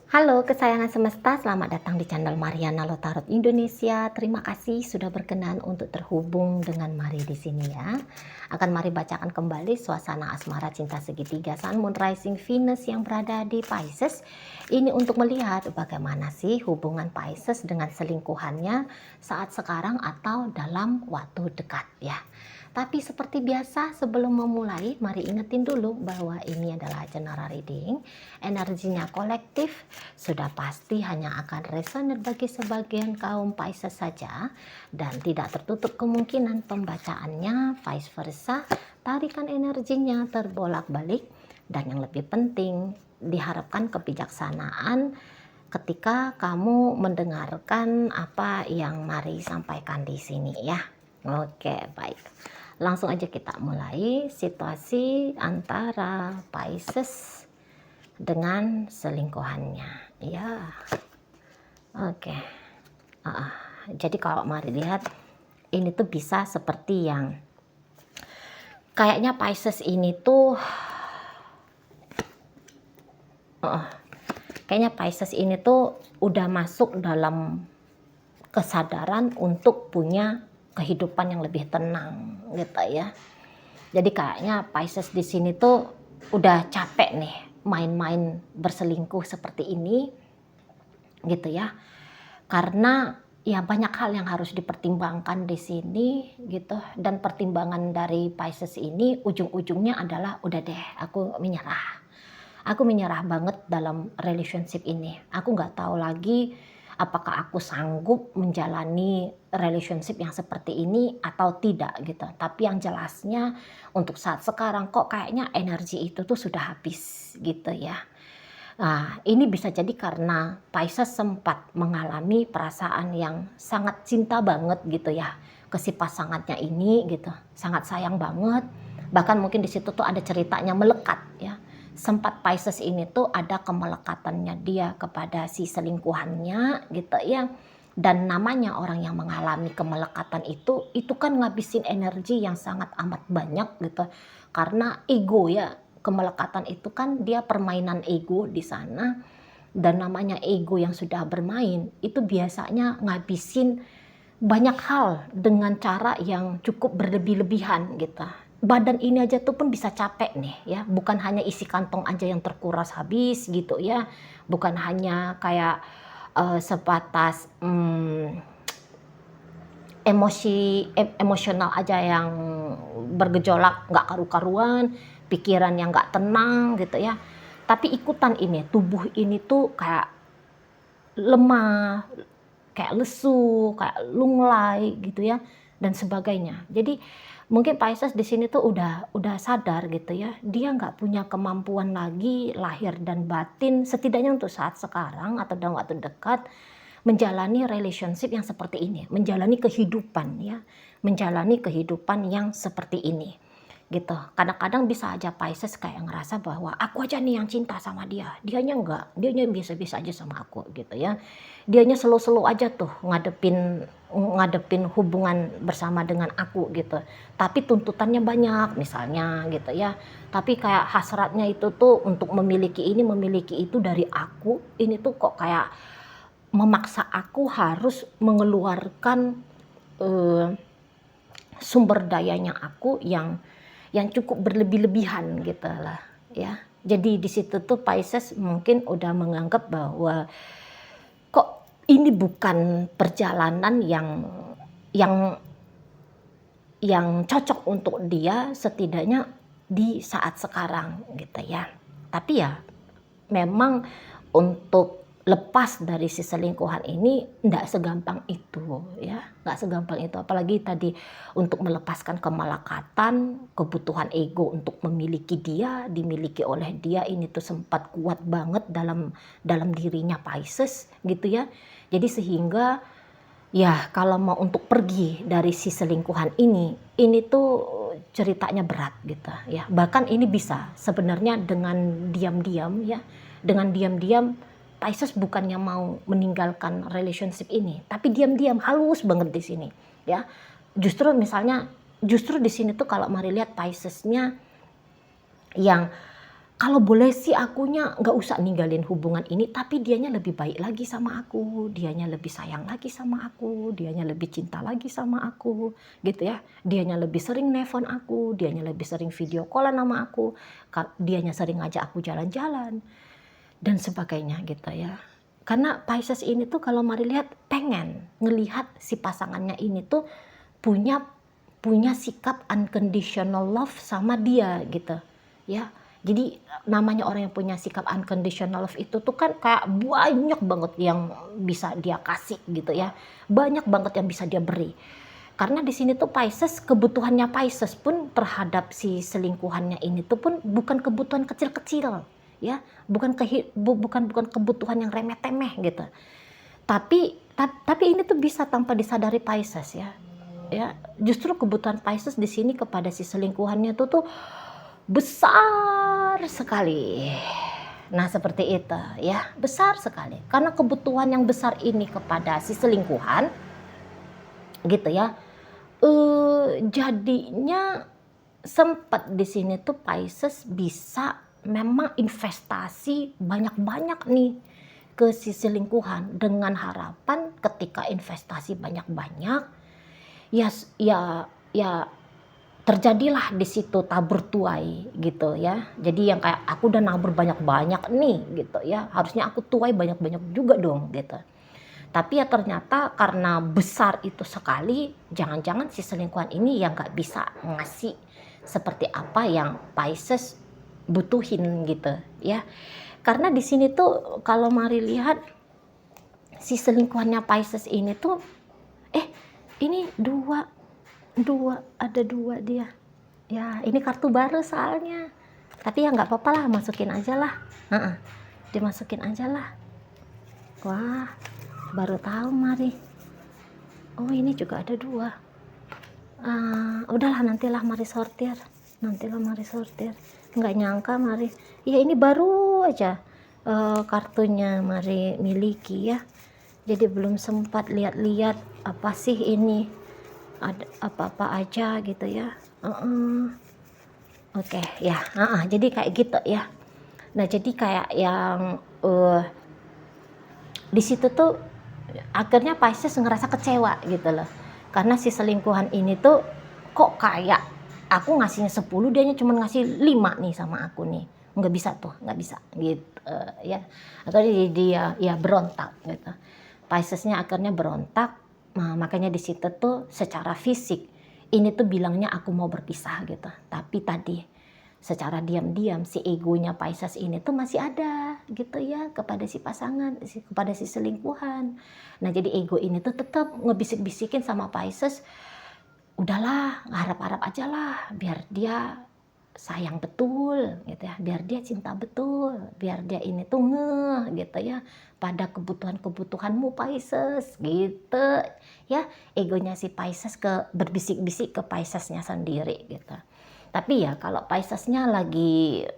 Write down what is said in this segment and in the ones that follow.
Halo kesayangan semesta, selamat datang di channel Mariana Lotarot Indonesia. Terima kasih sudah berkenan untuk terhubung dengan Mari di sini ya. Akan Mari bacakan kembali suasana asmara cinta segitiga Sun, Moon, Rising, Venus yang berada di Pisces. Ini untuk melihat bagaimana sih hubungan Pisces dengan selingkuhannya saat sekarang atau dalam waktu dekat ya. Tapi seperti biasa sebelum memulai, mari ingetin dulu bahwa ini adalah general reading. Energinya kolektif, sudah pasti hanya akan resonate bagi sebagian kaum Pisces saja dan tidak tertutup kemungkinan pembacaannya vice versa, tarikan energinya terbolak-balik dan yang lebih penting diharapkan kebijaksanaan ketika kamu mendengarkan apa yang Mari sampaikan di sini ya. Oke, baik. Langsung aja kita mulai situasi antara Pisces dengan selingkuhannya ya. Oke. Jadi kalau Mari lihat ini tuh bisa seperti yang kayaknya Pisces ini tuh udah masuk dalam kesadaran untuk punya kehidupan yang lebih tenang gitu ya. Jadi kayaknya Pisces di sini tuh udah capek nih main-main berselingkuh seperti ini gitu ya. Karena ya banyak hal yang harus dipertimbangkan di sini gitu, dan pertimbangan dari Pisces ini ujung-ujungnya adalah udah deh, aku menyerah. Aku menyerah banget dalam relationship ini. Aku nggak tahu lagi apakah aku sanggup menjalani relationship yang seperti ini atau tidak gitu. Tapi yang jelasnya untuk saat sekarang kok kayaknya energi itu tuh sudah habis gitu ya. Nah, ini bisa jadi karena Pisces sempat mengalami perasaan yang sangat cinta banget gitu ya ke si pasangannya ini gitu. Sangat sayang banget. Bahkan mungkin di situ tuh ada ceritanya melekat ya. Sempat Pisces ini tuh ada kemelekatannya dia kepada si selingkuhannya gitu ya. Dan namanya orang yang mengalami kemelekatan itu kan ngabisin energi yang sangat amat banyak gitu. Karena ego ya, kemelekatan itu kan dia permainan ego di sana. Dan namanya ego yang sudah bermain itu biasanya ngabisin banyak hal dengan cara yang cukup berlebih-lebihan gitu. Badan ini aja tuh pun bisa capek nih ya, bukan hanya isi kantong aja yang terkuras habis gitu ya, bukan hanya kayak sebatas emosional aja yang bergejolak nggak karu-karuan, pikiran yang nggak tenang gitu ya, tapi ikutan ini tubuh ini tuh kayak lemah, kayak lesu, kayak lunglai gitu ya, dan sebagainya. Jadi mungkin Pisces di sini tuh udah sadar gitu ya, dia nggak punya kemampuan lagi lahir dan batin, setidaknya untuk saat sekarang atau dalam waktu dekat menjalani relationship yang seperti ini, menjalani kehidupan ya, menjalani kehidupan yang seperti ini gitu. Kadang-kadang bisa aja Pisces kayak ngerasa bahwa aku aja nih yang cinta sama dia, dianya enggak, dianya biasa-biasa aja sama aku gitu ya. Dianya slow-slow aja tuh ngadepin hubungan bersama dengan aku gitu. Tapi tuntutannya banyak misalnya gitu ya. Tapi kayak hasratnya itu tuh untuk memiliki ini, memiliki itu dari aku, ini tuh kok kayak memaksa aku harus mengeluarkan sumber dayanya aku yang cukup berlebih-lebihan gitu lah ya. Jadi di situ tuh Pisces mungkin udah menganggap bahwa kok ini bukan perjalanan yang cocok untuk dia, setidaknya di saat sekarang gitu ya. Tapi ya memang untuk lepas dari si selingkuhan ini nggak segampang itu ya, nggak segampang itu. Apalagi tadi untuk melepaskan kemelekatan, kebutuhan ego untuk memiliki dia, dimiliki oleh dia, ini tuh sempat kuat banget dalam dirinya Pisces gitu ya. Jadi sehingga ya kalau mau untuk pergi dari si selingkuhan ini tuh ceritanya berat gitu ya. Bahkan ini bisa sebenarnya dengan diam-diam ya, dengan diam-diam Pisces bukannya mau meninggalkan relationship ini, tapi diam-diam halus banget di sini ya. Justru di sini tuh kalau Mari lihat Piscesnya yang kalau boleh sih akunya nggak usah ninggalin hubungan ini, tapi dianya lebih baik lagi sama aku, dianya lebih sayang lagi sama aku, dianya lebih cinta lagi sama aku, gitu ya. Dianya lebih sering nelfon aku, dianya lebih sering video callan sama aku, dianya sering ngajak aku jalan-jalan, dan sebagainya gitu ya. Karena Pisces ini tuh kalau mari lihat pengen ngelihat si pasangannya ini tuh punya sikap unconditional love sama dia gitu ya. Jadi namanya orang yang punya sikap unconditional love itu tuh kan kayak banyak banget yang bisa dia kasih gitu ya, banyak banget yang bisa dia beri. Karena di sini tuh Pisces, kebutuhannya Pisces pun terhadap si selingkuhannya ini tuh pun bukan kebutuhan kecil-kecil ya, bukan kebutuhan yang remeh-temeh gitu. Tapi ini tuh bisa tanpa disadari Pisces ya. Ya, justru kebutuhan Pisces di sini kepada si selingkuhannya tuh besar sekali. Nah, seperti itu ya, besar sekali. Karena kebutuhan yang besar ini kepada si selingkuhan gitu ya. Jadinya sempat di sini tuh Pisces bisa memang investasi banyak-banyak nih ke si selingkuhan dengan harapan ketika investasi banyak-banyak ya ya terjadilah di situ tabur tuai gitu ya. Jadi yang kayak aku udah nabur banyak-banyak nih gitu ya, harusnya aku tuai banyak-banyak juga dong gitu. Tapi ya ternyata karena besar itu sekali, jangan-jangan si selingkuhan ini yang nggak bisa ngasih seperti apa yang Pisces butuhin gitu ya. Karena di sini tuh kalau mari lihat si selingkuhannya Pisces ini tuh ini ada dua dia ya. Ini kartu baru soalnya, tapi ya nggak apa-apa lah, masukin aja lah. Dimasukin aja lah. Wah, baru tahu mari. Oh, ini juga ada dua. Udahlah, nantilah mari sortir. Nggak nyangka mari. Ya ini baru aja kartunya mari miliki ya. Jadi belum sempat lihat-lihat apa sih ini, ada apa-apa aja gitu ya. Oke ya, jadi kayak gitu ya. Nah, jadi kayak yang di situ tuh akhirnya Pisces ngerasa kecewa gitu loh. Karena si selingkuhan ini tuh kok kayak aku ngasihnya 10, dianya cuma ngasih 5 nih sama aku nih. Nggak bisa gitu ya. Akhirnya dia ya berontak gitu. Piscesnya akhirnya berontak. Nah, makanya di situ tuh secara fisik ini tuh bilangnya aku mau berpisah gitu. Tapi tadi secara diam-diam si egonya Pisces ini tuh masih ada gitu ya kepada si pasangan, kepada si selingkuhan. Nah, jadi ego ini tuh tetap ngebisik-bisikin sama Pisces, udahlah, harap-harap aja lah biar dia sayang betul gitu ya, biar dia cinta betul, biar dia ini tuh ngeh gitu ya pada kebutuhanmu Pisces gitu ya. Egonya si Pisces berbisik-bisik ke Piscesnya sendiri gitu. Tapi ya kalau Piscesnya lagi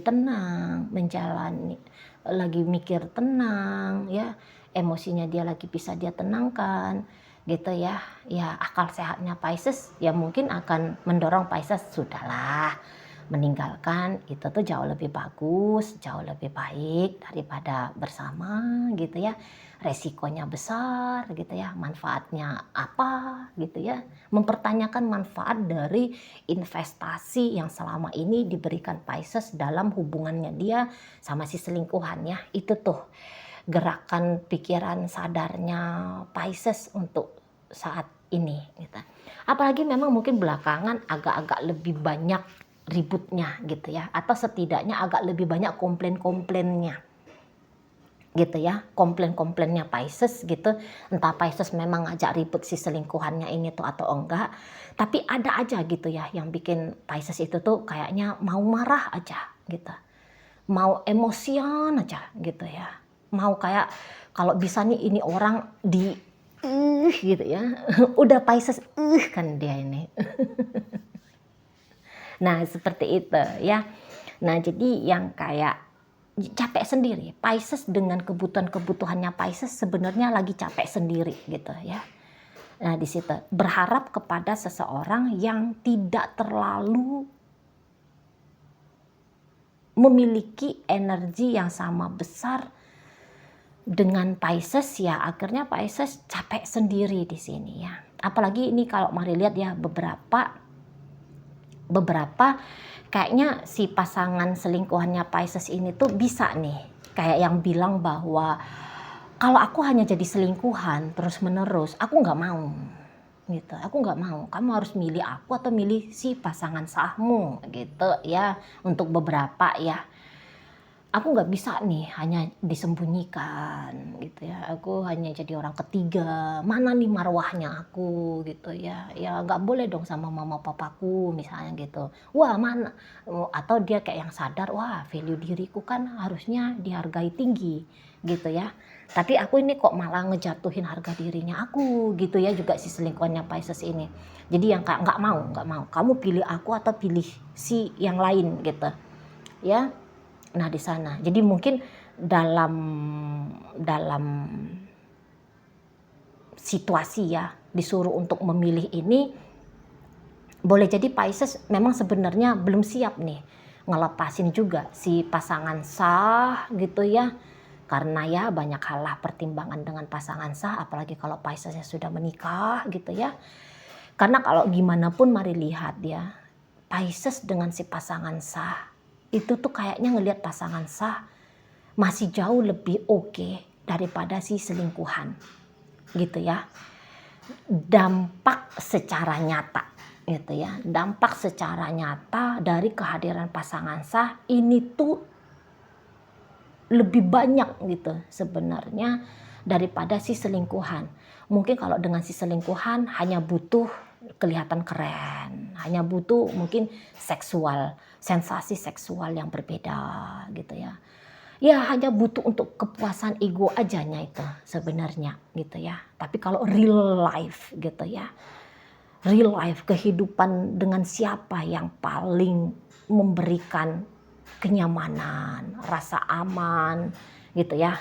tenang menjalani, lagi mikir tenang ya, emosinya dia lagi bisa dia tenangkan gitu ya. Ya akal sehatnya Pisces ya mungkin akan mendorong Pisces, sudahlah, meninggalkan itu tuh jauh lebih bagus, jauh lebih baik daripada bersama gitu ya. Resikonya besar gitu ya, manfaatnya apa gitu ya. Mempertanyakan manfaat dari investasi yang selama ini diberikan Pisces dalam hubungannya dia sama si selingkuhannya. Itu tuh gerakan pikiran sadarnya Pisces untuk saat ini gitu. Apalagi memang mungkin belakangan agak-agak lebih banyak ributnya gitu ya, atau setidaknya agak lebih banyak komplain-komplainnya gitu ya, komplain-komplainnya Pisces gitu. Entah Pisces memang ngajak ribut si selingkuhannya ini tuh atau enggak, tapi ada aja gitu ya yang bikin Pisces itu tuh kayaknya mau marah aja gitu, mau emosian aja gitu ya, mau kayak kalau bisa nih ini orang di gitu ya. Udah Pisces kan dia ini. Nah, seperti itu ya. Nah, jadi yang kayak capek sendiri. Pisces dengan kebutuhannya Pisces sebenarnya lagi capek sendiri gitu ya. Nah, di situ berharap kepada seseorang yang tidak terlalu memiliki energi yang sama besar dengan Pisces, ya akhirnya Pisces capek sendiri di sini ya. Apalagi ini kalau mari lihat ya, beberapa kayaknya si pasangan selingkuhannya Pisces ini tuh bisa nih kayak yang bilang bahwa kalau aku hanya jadi selingkuhan terus menerus, aku nggak mau gitu. Aku nggak mau, kamu harus milih aku atau milih si pasangan sahmu gitu ya. Untuk beberapa ya, aku nggak bisa nih hanya disembunyikan gitu ya. Aku hanya jadi orang ketiga, mana nih marwahnya aku gitu ya. Ya nggak boleh dong sama mama papaku misalnya gitu. Wah mana, atau dia kayak yang sadar, wah value diriku kan harusnya dihargai tinggi gitu ya. Tapi aku ini kok malah ngejatuhin harga dirinya aku gitu ya, juga si selingkuhannya Pisces ini. Jadi yang nggak mau, kamu pilih aku atau pilih si yang lain gitu ya. Nah di sana, jadi mungkin dalam situasi ya disuruh untuk memilih ini, boleh jadi Pisces memang sebenarnya belum siap nih ngelepasin juga si pasangan sah gitu ya, karena ya banyak hal lah pertimbangan dengan pasangan sah, apalagi kalau Piscesnya sudah menikah gitu ya. Karena kalau gimana pun mari lihat ya, Pisces dengan si pasangan sah itu tuh kayaknya ngelihat pasangan sah masih jauh lebih oke daripada si selingkuhan gitu ya. Dampak secara nyata gitu ya, dampak secara nyata dari kehadiran pasangan sah ini tuh lebih banyak gitu sebenarnya daripada si selingkuhan. Mungkin kalau dengan si selingkuhan hanya butuh kelihatan keren, hanya butuh mungkin seksual, sensasi seksual yang berbeda gitu ya. Ya hanya butuh untuk kepuasan ego ajanya itu sebenarnya gitu ya. Tapi kalau real life gitu ya, real life kehidupan dengan siapa yang paling memberikan kenyamanan, rasa aman gitu ya,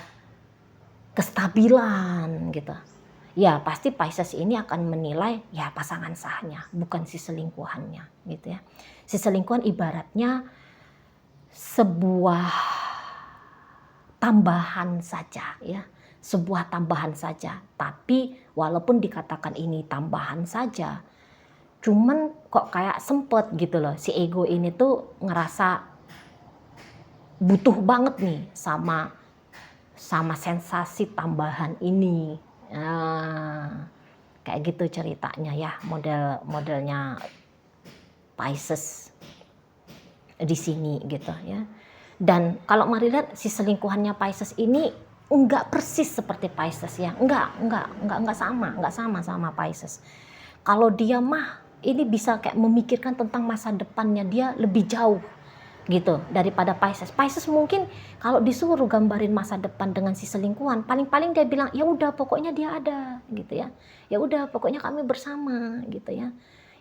kestabilan gitu. Ya pasti Pisces ini akan menilai ya pasangan sahnya, bukan si selingkuhannya gitu ya. Si selingkuhan ibaratnya sebuah tambahan saja ya, sebuah tambahan saja. Tapi walaupun dikatakan ini tambahan saja, cuman kok kayak sempet gitu loh, si ego ini tuh ngerasa butuh banget nih sama sensasi tambahan ini. Kayak gitu ceritanya ya, modelnya Pisces di sini gitu ya. Dan kalau mari lihat si selingkuhannya Pisces ini enggak persis seperti Pisces ya, enggak sama Pisces. Kalau dia mah ini bisa kayak memikirkan tentang masa depannya dia lebih jauh gitu daripada Pisces. Pisces mungkin kalau disuruh gambarin masa depan dengan si selingkuhan, paling-paling dia bilang ya udah pokoknya dia ada gitu ya. Ya udah pokoknya kami bersama gitu ya.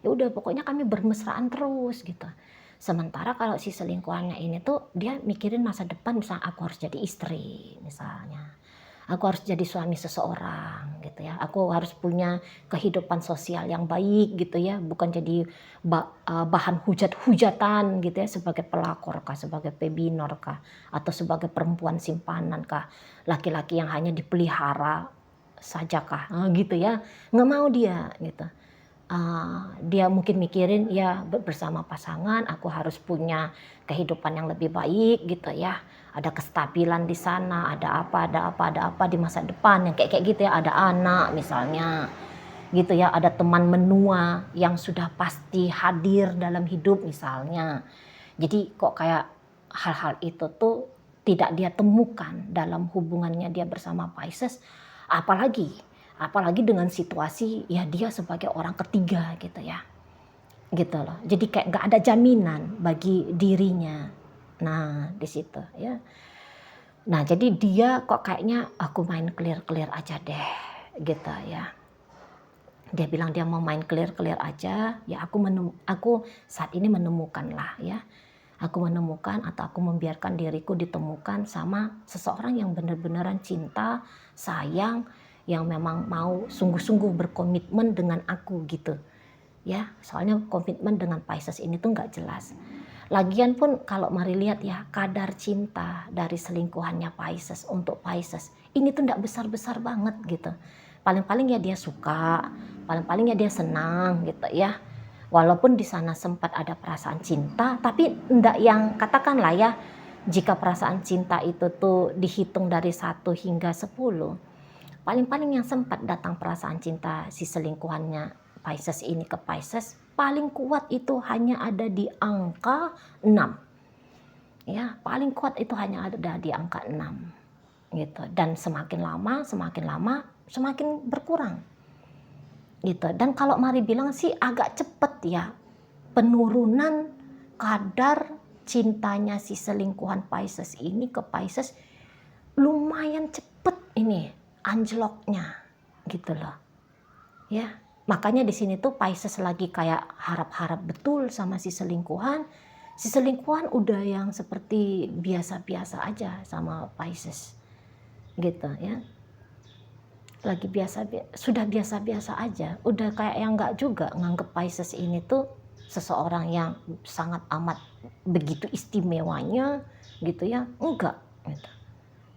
Ya udah pokoknya kami bermesraan terus gitu. Sementara kalau si selingkuhannya ini tuh dia mikirin masa depan, misalnya aku harus jadi istri misalnya. Aku harus jadi suami seseorang gitu ya. Aku harus punya kehidupan sosial yang baik gitu ya, bukan jadi bahan hujat-hujatan gitu ya, sebagai pelakor kah, sebagai pebinor kah, atau sebagai perempuan simpanan kah, laki-laki yang hanya dipelihara saja kah, gitu ya. Nggak mau dia gitu. Dia mungkin mikirin ya bersama pasangan aku harus punya kehidupan yang lebih baik gitu ya, ada kestabilan di sana, ada apa di masa depan yang kayak gitu ya, ada anak misalnya gitu ya, ada teman menua yang sudah pasti hadir dalam hidup misalnya. Jadi kok kayak hal-hal itu tuh tidak dia temukan dalam hubungannya dia bersama Pisces, apalagi dengan situasi ya dia sebagai orang ketiga gitu ya, gitu loh. Jadi kayak nggak ada jaminan bagi dirinya. Nah di situ ya. Nah jadi dia kok kayaknya aku main clear aja deh gitu ya. Dia bilang dia mau main clear aja. Ya aku saat ini menemukan lah ya. Aku menemukan atau aku membiarkan diriku ditemukan sama seseorang yang benar-benaran cinta, sayang, yang memang mau sungguh-sungguh berkomitmen dengan aku gitu. Ya, soalnya komitmen dengan Pisces ini tuh nggak jelas. Lagian pun kalau mari lihat ya, kadar cinta dari selingkuhannya Pisces untuk Pisces, ini tuh ndak besar-besar banget gitu. Paling-paling ya dia suka, paling-paling ya dia senang gitu ya. Walaupun di sana sempat ada perasaan cinta, tapi ndak yang katakanlah ya, jika perasaan cinta itu tuh dihitung dari 1 hingga 10, paling-paling yang sempat datang perasaan cinta si selingkuhannya Pisces ini ke Pisces, paling kuat itu hanya ada di angka 6. Ya, paling kuat itu hanya ada di angka 6 gitu. Dan semakin lama semakin berkurang. Gitu. Dan kalau mari bilang sih agak cepet ya penurunan kadar cintanya si selingkuhan Pisces ini ke Pisces, lumayan cepet ini anjloknya gitu loh. Ya, makanya di sini tuh Pisces lagi kayak harap-harap betul sama si selingkuhan. Si selingkuhan udah yang seperti biasa-biasa aja sama Pisces. Gitu ya. Lagi sudah biasa-biasa aja. Udah kayak yang enggak juga nganggep Pisces ini tuh seseorang yang sangat amat begitu istimewanya gitu ya. Enggak gitu.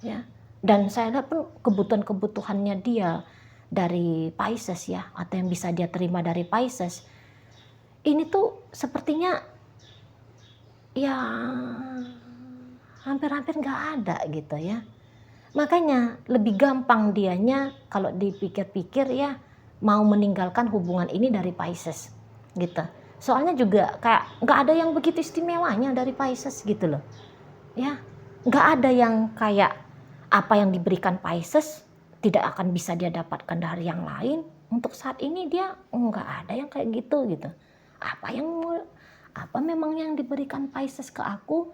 Ya. Dan saya lihat pun kebutuhan-kebutuhannya dia dari Pisces ya, atau yang bisa dia terima dari Pisces, ini tuh sepertinya ya hampir-hampir nggak ada gitu ya. Makanya lebih gampang dianya kalau dipikir-pikir ya mau meninggalkan hubungan ini dari Pisces gitu. Soalnya juga kayak nggak ada yang begitu istimewanya dari Pisces gitu loh. Ya, nggak ada yang kayak apa yang diberikan Pisces tidak akan bisa dia dapatkan dari yang lain. Untuk saat ini dia nggak ada yang kayak gitu gitu. Apa memang yang diberikan Pisces ke aku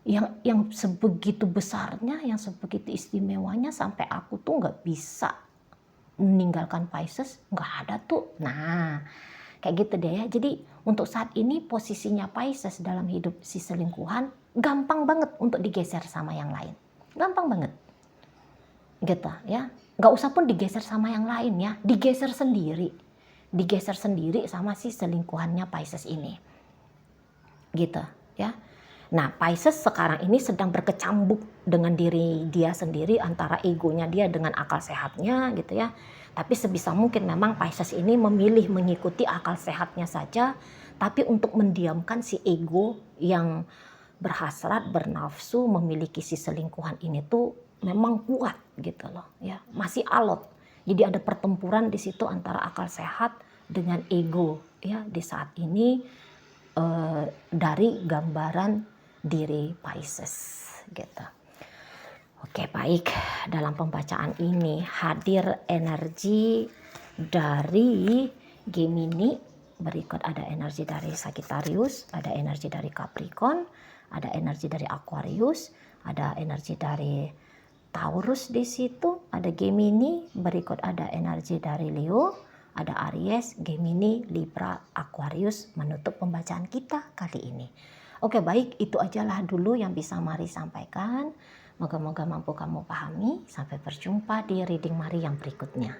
yang sebegitu besarnya, yang sebegitu istimewanya sampai aku tuh nggak bisa meninggalkan Pisces, nggak ada tuh. Nah, kayak gitu deh ya. Jadi untuk saat ini posisinya Pisces dalam hidup si selingkuhan gampang banget untuk digeser sama yang lain. Gampang banget. Gitu ya. Nggak usah pun digeser sama yang lain ya. Digeser sendiri. Digeser sendiri sama si selingkuhannya Pisces ini. Gitu ya. Nah, Pisces sekarang ini sedang berkecambuk dengan diri dia sendiri, antara egonya dia dengan akal sehatnya gitu ya. Tapi sebisa mungkin memang Pisces ini memilih mengikuti akal sehatnya saja, tapi untuk mendiamkan si ego yang berhasrat, bernafsu memiliki si selingkuhan ini tuh memang kuat gitu loh ya, masih alot. Jadi ada pertempuran di situ antara akal sehat dengan ego ya di saat ini, dari gambaran diri Pisces gitu. Oke, baik. Dalam pembacaan ini hadir energi dari Gemini, berikut ada energi dari Sagittarius, ada energi dari Capricorn, ada energi dari Aquarius, ada energi dari Taurus di situ, ada Gemini, berikut ada energi dari Leo, ada Aries, Gemini, Libra, Aquarius menutup pembacaan kita kali ini. Oke, baik, itu ajalah dulu yang bisa Mari sampaikan. Moga-moga mampu kamu pahami. Sampai berjumpa di reading Mari yang berikutnya.